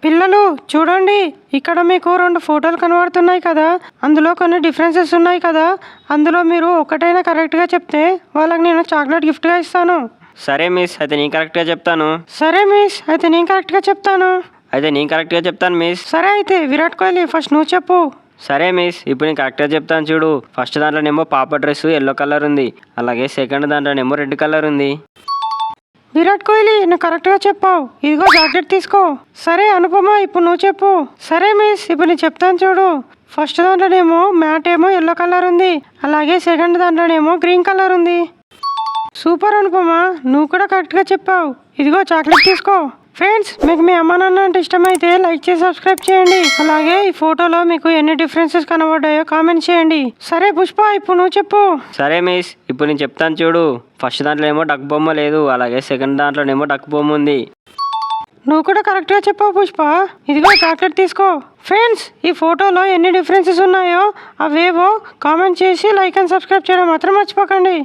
పిల్లలు చూడండి, ఇక్కడ మీకు 2 ఫోటోలు కనబడుతున్నాయి కదా, అందులో కొన్ని డిఫరెన్సెస్ ఉన్నాయి కదా. అందులో మీరు ఒకటైనా కరెక్ట్గా చెప్తే వాళ్ళకి నేను చాక్లెట్ గిఫ్ట్గా ఇస్తాను. సరే మిస్, అయితే నేను కరెక్ట్గా చెప్తాను. సరే మిస్, అయితే నేను కరెక్ట్గా చెప్తాను. మిస్. సరే అయితే విరాట్ కోహ్లీ ఫస్ట్ నువ్వు చెప్పు. సరే మిస్, ఇప్పుడు నేను కరెక్ట్గా చెప్తాను చూడు. ఫస్ట్ దాంట్లోనేమో పాప డ్రెస్ ఎల్లో కలర్ ఉంది, అలాగే సెకండ్ దాంట్లోనేమో రెడ్ కలర్ ఉంది. విరాట్ కోహ్లీ నువ్వు కరెక్ట్గా చెప్పావు. ఇదిగో జాకెట్ తీసుకో. సరే అనుపమ, ఇప్పుడు నువ్వు చెప్పు. సరే మిస్, ఇప్పుడు నేను చెప్తాను చూడు. ఫస్ట్ దాంట్లోనేమో మ్యాట్ ఏమో ఎల్లో కలర్ ఉంది, అలాగే సెకండ్ దాంట్లోనేమో గ్రీన్ కలర్ ఉంది. సూపర్ అనుపమ, నువ్వు కూడా కరెక్ట్గా చెప్పావు. ఇదిగో చాక్లెట్ తీసుకో. ఫ్రెండ్స్, మీకు మీ అమ్మ నాన్న అంటే ఇష్టమైతే లైక్ చేసి సబ్స్క్రైబ్ చేయండి. అలాగే ఈ ఫోటోలో మీకు ఎన్ని డిఫరెన్సెస్ కనబడ్డాయో కామెంట్ చేయండి. సరే పుష్ప, ఇప్పుడు నువ్వు చెప్పు. సరే మిస్, ఇప్పుడు నేను చెప్తాను చూడు. ఫస్ట్ దాంట్లో ఏమో డక్ బొమ్మ లేదు, అలాగే సెకండ్ దాంట్లోనేమో డక్ బొమ్మ ఉంది. నువ్వు కూడా కరెక్ట్గా చెప్పావు పుష్ప. ఇదిగో చాక్లెట్ తీసుకో. ఫ్రెండ్స్, ఈ ఫోటోలో ఎన్ని డిఫరెన్సెస్ ఉన్నాయో అవేవో కామెంట్ చేసి లైక్ అండ్ సబ్స్క్రైబ్ చేయడం మాత్రం మర్చిపోకండి.